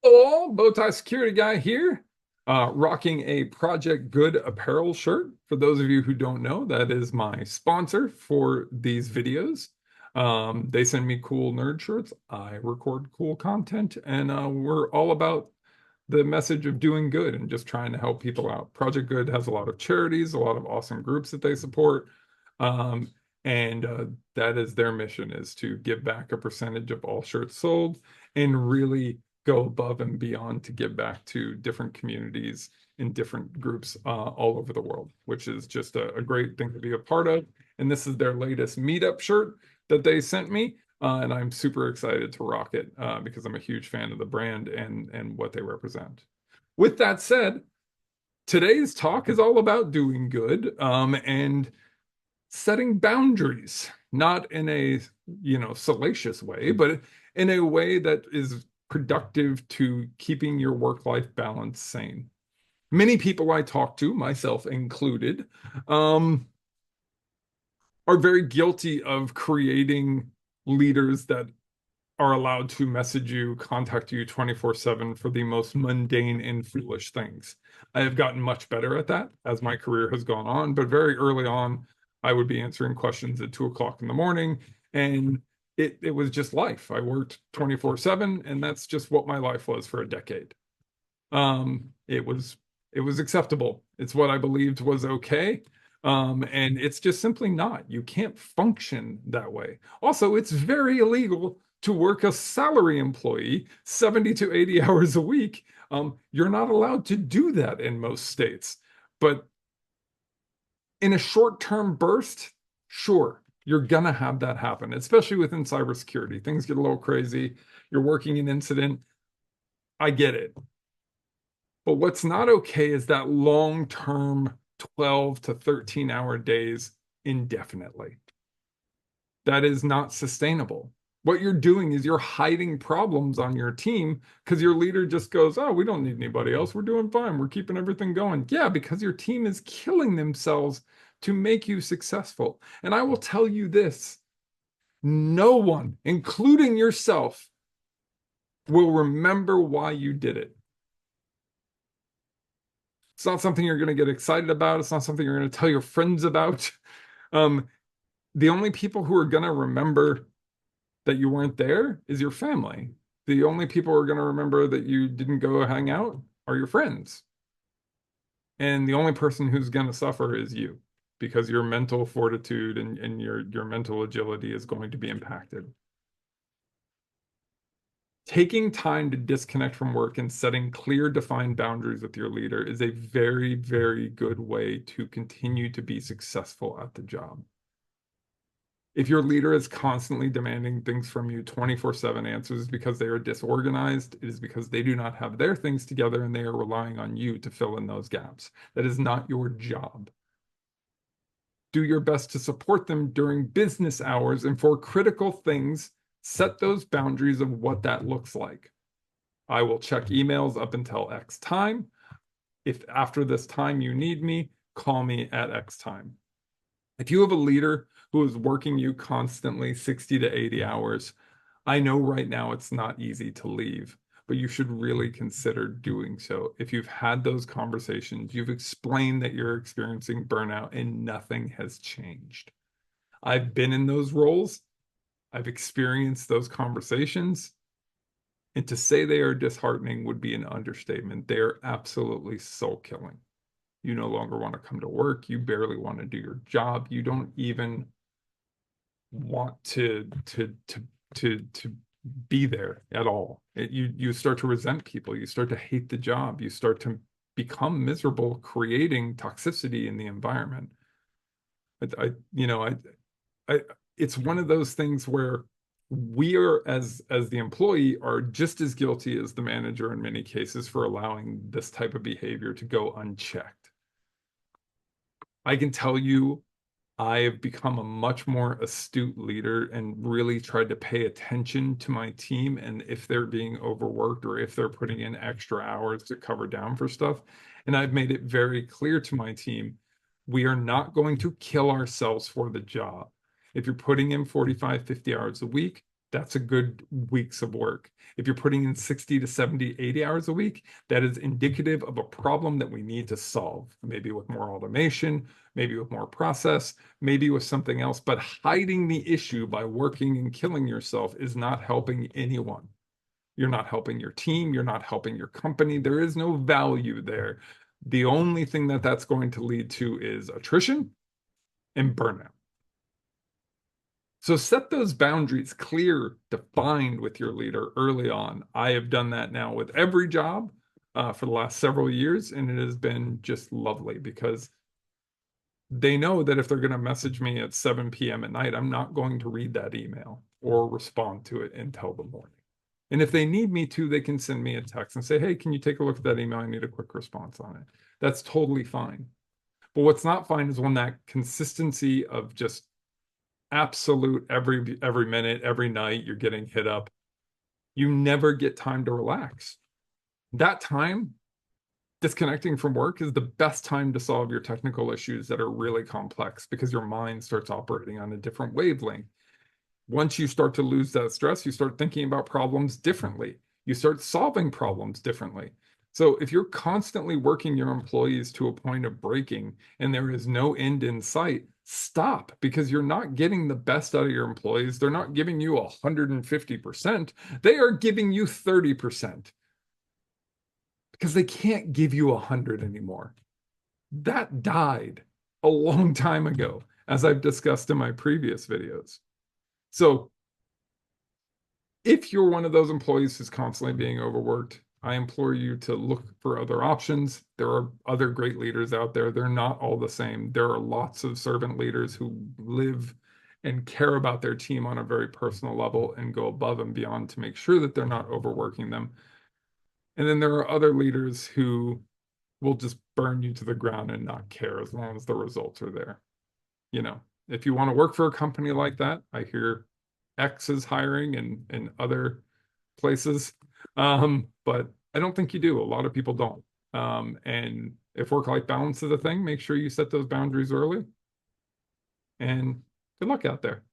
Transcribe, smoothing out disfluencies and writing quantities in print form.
Hello, Bowtie Security Guy here, rocking a Project Good apparel shirt. For those of you who don't know, that is my sponsor for these videos. They send me cool nerd shirts. I record cool content, and we're all about the message of doing good and just trying to help people out. Project Good has a lot of charities, a lot of awesome groups that they support. Um, and that is their mission, is to give back a percentage of all shirts sold and really go above and beyond to give back to different communities in different groups all over the world, which is just a great thing to be a part of. And this is their latest meetup shirt that they sent me. And I'm super excited to rock it because I'm a huge fan of the brand and what they represent. With that said, today's talk is all about doing good and setting boundaries, not in a salacious way, but in a way that is productive to keeping your work-life balance sane. Many people I talk to, myself included, um, are very guilty of creating leaders that are allowed to message you, contact you 24/7 for the most mundane and foolish things. I have gotten much better at that as my career has gone on, but very early on, I would be answering questions at 2 o'clock in the morning, and it was just life. I worked 24/7, and that's just what my life was for a decade. It was acceptable. It's what I believed was okay. And it's just simply not. You can't function that way. Also, it's very illegal to work a salary employee 70 to 80 hours a week. You're not allowed to do that in most states. But in a short-term burst, sure, you're gonna have that happen, especially within cybersecurity. Things get a little crazy. You're working an incident. I get it. But what's not okay is that long-term 12 to 13-hour days indefinitely. That is not sustainable. What you're doing is you're hiding problems on your team because your leader just goes, "Oh, we don't need anybody else. We're doing fine. We're keeping everything going." Yeah, because your team is killing themselves to make you successful. And I will tell you this, no one, including yourself, will remember why you did it. It's not something you're going to get excited about. It's not something you're going to tell your friends about. Um, the only people who are going to remember that you weren't there is your family. The only people who are going to remember that you didn't go hang out are your friends. And the only person who's going to suffer is you because your mental fortitude and your mental agility is going to be impacted. Taking time to disconnect from work and setting clear, defined boundaries with your leader is a very, very good way to continue to be successful at the job. If your leader is constantly demanding things from you 24/7 answers because they are disorganized, it is because they do not have their things together and they are relying on you to fill in those gaps. That is not your job. Do your best to support them during business hours, and for critical things, set those boundaries of what that looks like. I will check emails up until X time. If after this time you need me, call me at X time. If you have a leader who is working you constantly 60 to 80 hours, I know right now it's not easy to leave, but you should really consider doing so. If you've had those conversations, you've explained that you're experiencing burnout and nothing has changed. I've been in those roles. I've experienced those conversations. And to say they are disheartening would be an understatement. They are absolutely soul killing. You no longer want to come to work. You barely want to do your job. You don't even want to be there at all. You start to resent people. You start to hate the job. You start to become miserable, creating toxicity in the environment. I you know I it's one of those things where we are as the employee are just as guilty as the manager in many cases for allowing this type of behavior to go unchecked. I can tell you I have become a much more astute leader and really tried to pay attention to my team and if they're being overworked or if they're putting in extra hours to cover down for stuff. And I've made it very clear to my team, we are not going to kill ourselves for the job. If you're putting in 45, 50 hours a week, That's a good weeks of work. If you're putting in 60 to 70, 80 hours a week, that is indicative of a problem that we need to solve. Maybe with more automation, maybe with more process, maybe with something else. But hiding the issue by working and killing yourself is not helping anyone. You're not helping your team. You're not helping your company. There is no value there. The only thing that that's going to lead to is attrition and burnout. So set those boundaries clear, defined with your leader early on. I have done that now with every job for the last several years, and it has been just lovely because they know that if they're going to message me at 7 p.m. at night, I'm not going to read that email or respond to it until the morning. And if they need me to, they can send me a text and say, hey, can you take a look at that email? I need a quick response on it. That's totally fine. But what's not fine is when that consistency of just absolute every minute, every night, you're getting hit up. You never get time to relax. That time, disconnecting from work is the best time to solve your technical issues that are really complex because your mind starts operating on a different wavelength. Once you start to lose that stress, you start thinking about problems differently. You start solving problems differently. So if you're constantly working your employees to a point of breaking and there is no end in sight, stop because you're not getting the best out of your employees. They're not giving you 150%. They are giving you 30% because they can't give you 100 anymore. That died a long time ago, as I've discussed in my previous videos. So if you're one of those employees who's constantly being overworked, I implore you to look for other options. There are other great leaders out there. They're not all the same. There are lots of servant leaders who live and care about their team on a very personal level and go above and beyond to make sure that they're not overworking them. And then there are other leaders who will just burn you to the ground and not care as long as the results are there. You know, if you want to work for a company like that, I hear X is hiring and other places. But I don't think you do. A lot of people don't. And if work-life balance is a thing, make sure you set those boundaries early. And good luck out there.